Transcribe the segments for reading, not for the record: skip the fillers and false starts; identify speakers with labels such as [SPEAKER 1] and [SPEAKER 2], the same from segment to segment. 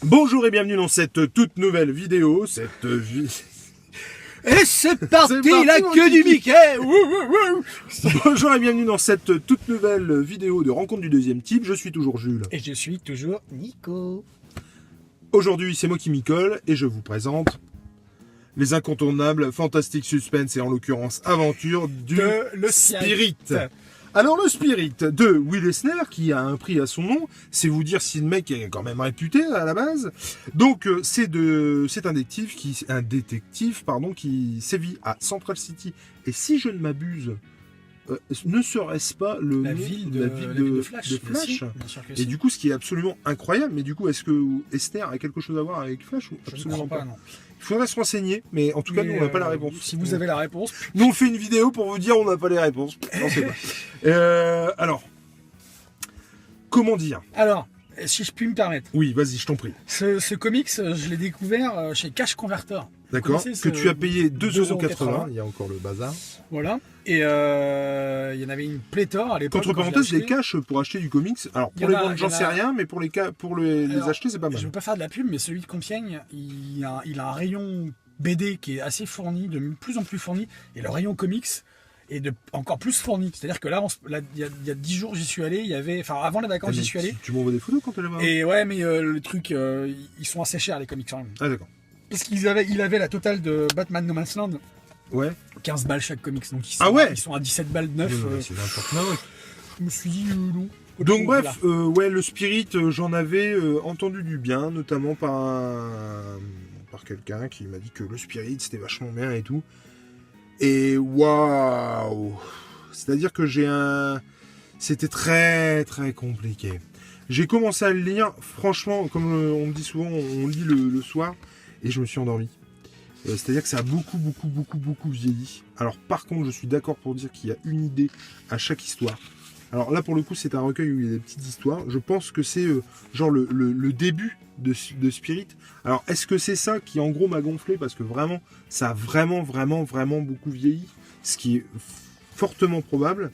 [SPEAKER 1] Bonjour et bienvenue dans cette toute nouvelle vidéo,
[SPEAKER 2] Et c'est parti, la queue du Mickey.
[SPEAKER 1] Bonjour et bienvenue dans cette toute nouvelle vidéo de rencontre du deuxième type, je suis toujours Jules.
[SPEAKER 2] Et je suis toujours Nico.
[SPEAKER 1] Aujourd'hui c'est moi qui m'y colle et je vous présente les incontournables, fantastiques suspense et en l'occurrence aventure
[SPEAKER 2] Le
[SPEAKER 1] Spirit. Alors le Spirit de Will Eisner, qui a un prix à son nom, c'est vous dire si le mec est quand même réputé à la base. Donc c'est un détective qui sévit à Central City. Et si je ne m'abuse, ne serait-ce pas la ville de Flash,
[SPEAKER 2] bien sûr que
[SPEAKER 1] Et
[SPEAKER 2] si.
[SPEAKER 1] du coup, ce qui est absolument incroyable, mais du coup, est-ce que Eisner a quelque chose à voir avec Flash ou
[SPEAKER 2] Je ne
[SPEAKER 1] absolument
[SPEAKER 2] crois pas, non.
[SPEAKER 1] Il faudrait se renseigner, mais en tout cas, nous, on n'a pas la réponse.
[SPEAKER 2] Si vous avez la réponse,
[SPEAKER 1] Nous, on fait une vidéo pour vous dire on n'a pas les réponses. Non, c'est pas. Alors, comment dire?
[SPEAKER 2] alors, si je puis me permettre,
[SPEAKER 1] Oui, vas-y, je t'en prie.
[SPEAKER 2] ce comics, je l'ai découvert chez Cash Converter.
[SPEAKER 1] D'accord.
[SPEAKER 2] Vous connaissez
[SPEAKER 1] Que
[SPEAKER 2] ce-
[SPEAKER 1] tu as payé 2,80
[SPEAKER 2] 2,80
[SPEAKER 1] €. Il y a encore le bazar.
[SPEAKER 2] Voilà. Et il y en avait une pléthore à l'époque.
[SPEAKER 1] Contre
[SPEAKER 2] quand je l'ai
[SPEAKER 1] parenthèses, les
[SPEAKER 2] acheté.
[SPEAKER 1] cash pour acheter du comics. Alors,
[SPEAKER 2] Il y
[SPEAKER 1] pour
[SPEAKER 2] en
[SPEAKER 1] les
[SPEAKER 2] a-
[SPEAKER 1] vendre,
[SPEAKER 2] il y
[SPEAKER 1] j'en
[SPEAKER 2] en
[SPEAKER 1] sais
[SPEAKER 2] a-
[SPEAKER 1] rien, mais pour les
[SPEAKER 2] Alors,
[SPEAKER 1] acheter, c'est pas mal.
[SPEAKER 2] Je veux pas faire de la pub, mais celui de Compiègne, il a un rayon BD qui est assez fourni, de plus en plus fourni, et le rayon comics est encore plus fourni. C'est-à-dire que là, il y a 10 jours, j'y suis allé, il y avait, enfin avant les vacances, j'y suis allé.
[SPEAKER 1] Tu m'envoies des photos quand tu les vois.
[SPEAKER 2] Et ouais, mais le truc, ils sont assez chers les comics quand même.
[SPEAKER 1] Ah, d'accord.
[SPEAKER 2] Parce il avait la totale de Batman No Man's Land,
[SPEAKER 1] Ouais.
[SPEAKER 2] 15 balles chaque comics, donc
[SPEAKER 1] Ah ouais.
[SPEAKER 2] ils sont à 17 balles neuf.
[SPEAKER 1] C'est n'importe quoi.
[SPEAKER 2] Je me suis dit non.
[SPEAKER 1] Donc
[SPEAKER 2] Voilà.
[SPEAKER 1] bref, ouais, le Spirit, j'en avais entendu du bien, notamment par quelqu'un qui m'a dit que le Spirit c'était vachement bien et tout. Et waouh, c'est-à-dire que c'était très très compliqué. J'ai commencé à le lire, franchement, comme on me dit souvent, on lit le soir et je me suis endormi. C'est-à-dire que ça a beaucoup vieilli. Alors par contre, je suis d'accord pour dire qu'il y a une idée à chaque histoire. Alors là, pour le coup, c'est un recueil où il y a des petites histoires. Je pense que c'est genre le début de Spirit. Alors, est-ce que c'est ça qui, en gros, m'a gonflé? Parce que vraiment, ça a vraiment beaucoup vieilli. Ce qui est fortement probable.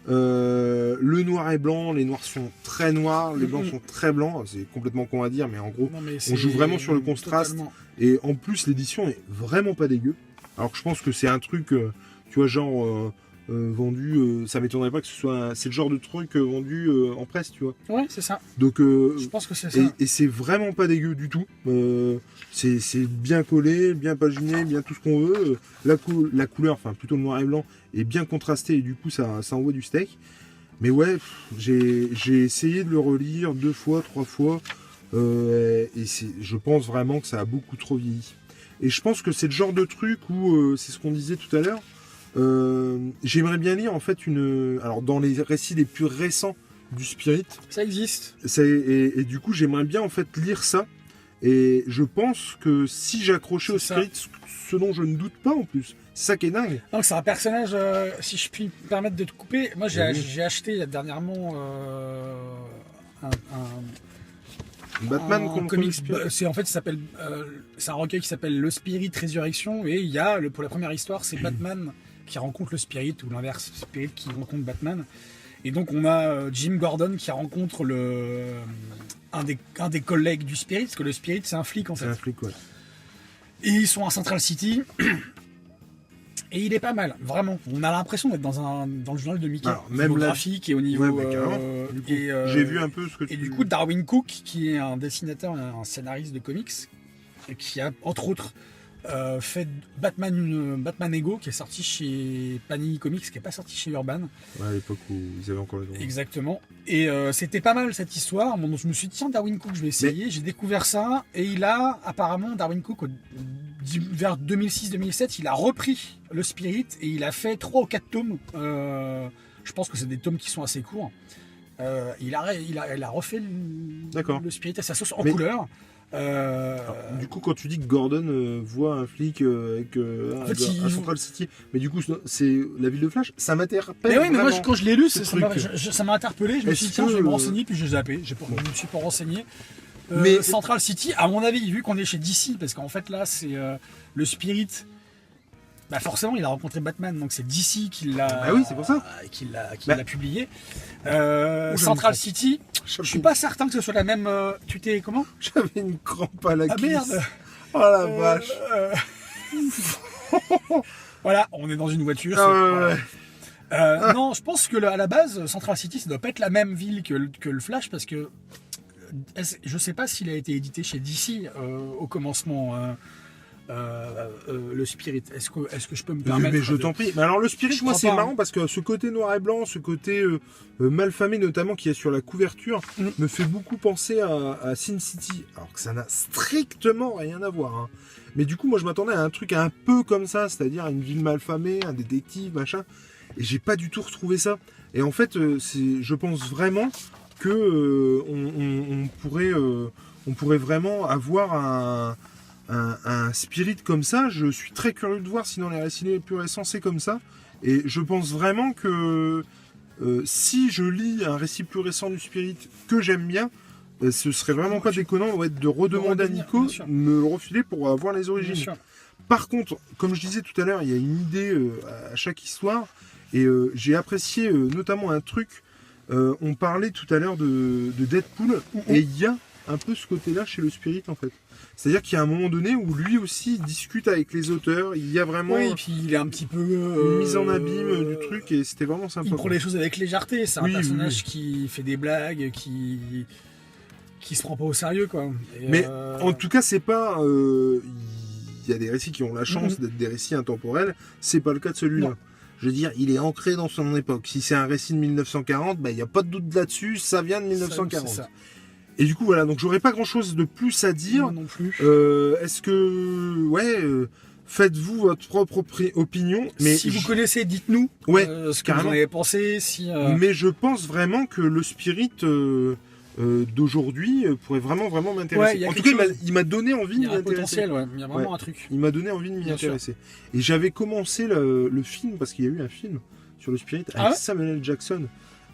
[SPEAKER 1] Le noir et blanc, les noirs sont très noirs, les blancs sont très blancs. C'est complètement con à dire, mais en gros,
[SPEAKER 2] Non, mais
[SPEAKER 1] on joue vraiment sur le contraste.
[SPEAKER 2] totalement.
[SPEAKER 1] Et en plus, l'édition est vraiment pas dégueu. Alors que je pense que c'est un truc, tu vois, genre... vendu, ça m'étonnerait pas que ce soit c'est le genre de truc vendu en presse, tu vois.
[SPEAKER 2] Ouais, c'est ça.
[SPEAKER 1] Donc
[SPEAKER 2] Je pense que c'est ça.
[SPEAKER 1] et c'est vraiment pas dégueu du tout. C'est bien collé, bien paginé, bien tout ce qu'on veut. La couleur, enfin plutôt le noir et blanc, est bien contrastée et du coup ça envoie du steak. Mais ouais, j'ai essayé de le relire 2 fois, 3 fois et je pense vraiment que ça a beaucoup trop vieilli. Et je pense que c'est le genre de truc où c'est ce qu'on disait tout à l'heure. J'aimerais bien lire en fait alors dans les récits les plus récents du Spirit,
[SPEAKER 2] Ça existe.
[SPEAKER 1] et du coup j'aimerais bien en fait lire ça, et je pense que si j'accrochais au
[SPEAKER 2] C'est ça.
[SPEAKER 1] Spirit, ce dont je ne doute pas en plus, c'est ça qui est dingue.
[SPEAKER 2] Donc c'est un personnage, si je puis me permettre de te couper, moi
[SPEAKER 1] Oui.
[SPEAKER 2] j'ai acheté dernièrement un
[SPEAKER 1] Batman
[SPEAKER 2] un
[SPEAKER 1] contre le
[SPEAKER 2] comics,
[SPEAKER 1] Spirit.
[SPEAKER 2] c'est un recueil qui s'appelle Le Spirit Résurrection, et il y a pour la première histoire, c'est Batman qui rencontre le Spirit, ou l'inverse, Spirit qui rencontre Batman. Et donc on a Jim Gordon qui rencontre un des collègues du Spirit, parce que le Spirit c'est un flic en
[SPEAKER 1] C'est
[SPEAKER 2] fait.
[SPEAKER 1] un flic, ouais.
[SPEAKER 2] Et ils sont à Central City. Et il est pas mal, vraiment. On a l'impression d'être dans le journal de Mickey.
[SPEAKER 1] Alors,
[SPEAKER 2] Au
[SPEAKER 1] même
[SPEAKER 2] niveau
[SPEAKER 1] la-
[SPEAKER 2] graphique et au niveau.
[SPEAKER 1] Ouais, bah, carrément. Du coup,
[SPEAKER 2] et,
[SPEAKER 1] j'ai vu un peu ce que
[SPEAKER 2] Et du coup, Darwin Cook, qui est un dessinateur, un scénariste de comics, et qui a entre autres fait Batman Ego, qui est sorti chez Panini Comics, qui n'est pas sorti chez Urban.
[SPEAKER 1] Ouais, à l'époque où ils avaient encore les droits.
[SPEAKER 2] Exactement. Et c'était pas mal cette histoire. Bon, donc je me suis dit, tiens, Darwin Cook, je vais essayer. J'ai découvert ça. Et il a, apparemment, Darwin Cook, vers 2006-2007, il a repris le Spirit et il a fait 3 ou 4 tomes. Je pense que c'est des tomes qui sont assez courts. Il a refait le Spirit à sa sauce en couleur.
[SPEAKER 1] Alors, du coup, quand tu dis que Gordon voit un flic avec
[SPEAKER 2] En fait,
[SPEAKER 1] à Central City, mais du coup, c'est la ville de Flash, ça m'interpelle.
[SPEAKER 2] Mais oui, mais moi,
[SPEAKER 1] vraiment.
[SPEAKER 2] quand je l'ai lu,
[SPEAKER 1] ce
[SPEAKER 2] ça m'a
[SPEAKER 1] truc.
[SPEAKER 2] ça m'a interpellé. Je me
[SPEAKER 1] Est-ce
[SPEAKER 2] suis dit, tiens,
[SPEAKER 1] que,
[SPEAKER 2] je vais me renseigner, puis j'ai zappé. Je me suis pas renseigné.
[SPEAKER 1] Mais-
[SPEAKER 2] Central City, à mon avis, vu qu'on est chez DC, parce qu'en fait là, c'est le Spirit Bah forcément, il a rencontré Batman, donc c'est DC qui l'a,
[SPEAKER 1] Ah oui, c'est pour ça.
[SPEAKER 2] l'a publié. Central City, je suis pas certain que ce soit la même. Tu t'es comment?
[SPEAKER 1] J'avais une crampe à la
[SPEAKER 2] Ah
[SPEAKER 1] cuisse.
[SPEAKER 2] merde.
[SPEAKER 1] Oh la vache.
[SPEAKER 2] Voilà, on est dans une voiture.
[SPEAKER 1] Ah, ouais.
[SPEAKER 2] Non, je pense que à la base, Central City, ça doit pas être la même ville que le Flash, parce que je sais pas s'il a été édité chez DC au commencement. Le Spirit. Est-ce que je peux me permettre
[SPEAKER 1] Mais je t'en prie. Mais alors le Spirit,
[SPEAKER 2] Je
[SPEAKER 1] moi
[SPEAKER 2] crois
[SPEAKER 1] c'est
[SPEAKER 2] pas,
[SPEAKER 1] marrant
[SPEAKER 2] hein.
[SPEAKER 1] parce que ce côté noir et blanc, ce côté malfamé notamment qui est sur la couverture, me fait beaucoup penser à Sin City. Alors que ça n'a strictement rien à voir. Hein. Mais du coup, moi je m'attendais à un truc un peu comme ça, c'est-à-dire une ville malfamée, un détective, machin. Et j'ai pas du tout retrouvé ça. Et en fait, je pense vraiment que on pourrait vraiment avoir un Spirit comme ça. Je suis très curieux de voir si dans les récits les plus récents c'est comme ça. Et je pense vraiment que si je lis un récit plus récent du Spirit que j'aime bien, ce serait vraiment pas déconnant de redemander à Nico de me le refiler pour avoir les
[SPEAKER 2] Bien
[SPEAKER 1] origines.
[SPEAKER 2] sûr.
[SPEAKER 1] Par contre, comme je disais tout à l'heure, il y a une idée à chaque histoire. Et j'ai apprécié notamment un truc. On parlait tout à l'heure de Deadpool. Et il y a un peu ce côté-là chez le Spirit en fait. C'est-à-dire qu'il y a un moment donné où lui aussi il discute avec les auteurs, il y a vraiment
[SPEAKER 2] Oui, et puis il est un petit peu
[SPEAKER 1] une mise en abîme du truc et c'était vraiment sympa.
[SPEAKER 2] Il prend les choses avec légèreté. C'est
[SPEAKER 1] Oui,
[SPEAKER 2] un personnage
[SPEAKER 1] oui.
[SPEAKER 2] qui fait des blagues, qui se prend pas au sérieux, quoi. Et,
[SPEAKER 1] Mais en tout cas, c'est pas. Il y a des récits qui ont la chance d'être des récits intemporels, c'est pas le cas de celui-là.
[SPEAKER 2] Non.
[SPEAKER 1] Je veux dire, il est ancré dans son époque. Si c'est un récit de 1940, il n'y a pas de doute là-dessus, ça vient de 1940.
[SPEAKER 2] c'est ça.
[SPEAKER 1] Et du coup, voilà, donc j'aurais pas grand-chose de plus à dire.
[SPEAKER 2] Moi non plus.
[SPEAKER 1] Est-ce que. Faites-vous votre propre opinion. Mais
[SPEAKER 2] si vous connaissez, dites-nous
[SPEAKER 1] Ouais,
[SPEAKER 2] ce que vous
[SPEAKER 1] carrément.
[SPEAKER 2] en avez pensé. Si,
[SPEAKER 1] Mais je pense vraiment que le Spirit d'aujourd'hui pourrait vraiment m'intéresser.
[SPEAKER 2] Ouais, il y a
[SPEAKER 1] En tout
[SPEAKER 2] quelque
[SPEAKER 1] cas,
[SPEAKER 2] chose.
[SPEAKER 1] il m'a donné envie
[SPEAKER 2] il y
[SPEAKER 1] de
[SPEAKER 2] a un
[SPEAKER 1] m'intéresser.
[SPEAKER 2] potentiel, ouais. Il y a vraiment
[SPEAKER 1] Ouais.
[SPEAKER 2] un truc.
[SPEAKER 1] Il m'a donné envie de m'y
[SPEAKER 2] Bien sûr.
[SPEAKER 1] intéresser. Et j'avais commencé le film, parce qu'il y a eu un film sur le Spirit avec
[SPEAKER 2] Ah ouais
[SPEAKER 1] Samuel L. Jackson.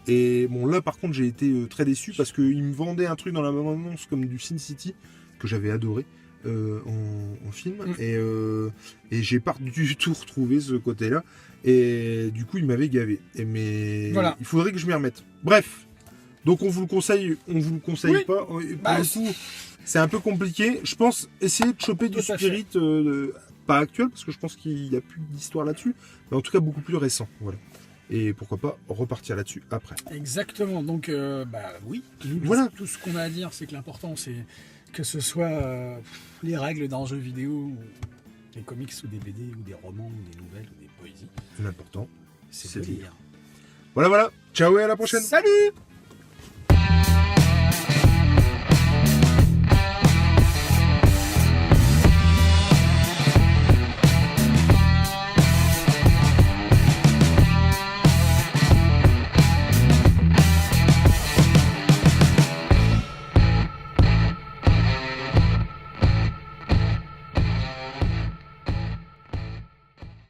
[SPEAKER 1] Et bon, là par contre, j'ai été très déçu parce qu'il me vendait un truc dans la même annonce comme du Sin City, que j'avais adoré en film. Et j'ai pas du tout retrouvé ce côté-là. Et du coup, il m'avait gavé. Mais
[SPEAKER 2] Voilà.
[SPEAKER 1] il faudrait que je m'y remette. Bref. Donc on vous le conseille
[SPEAKER 2] Oui.
[SPEAKER 1] pas. Pour
[SPEAKER 2] Bah,
[SPEAKER 1] le coup, c'est un peu compliqué. Je pense essayer de choper du
[SPEAKER 2] Tout à
[SPEAKER 1] Spirit, pas actuel, parce que je pense qu'il n'y a plus d'histoire là-dessus, mais en tout cas beaucoup plus récent. Voilà. Et pourquoi pas repartir là-dessus après.
[SPEAKER 2] Exactement. Donc, oui. Nous,
[SPEAKER 1] Voilà.
[SPEAKER 2] Tout ce qu'on a à dire, c'est que l'important, c'est que ce soit les règles d'un jeu vidéo, ou des comics ou des BD ou des romans ou des nouvelles ou des poésies.
[SPEAKER 1] L'important,
[SPEAKER 2] C'est
[SPEAKER 1] c'est
[SPEAKER 2] de
[SPEAKER 1] de lire.
[SPEAKER 2] lire.
[SPEAKER 1] Voilà. Ciao et à la prochaine.
[SPEAKER 2] Salut!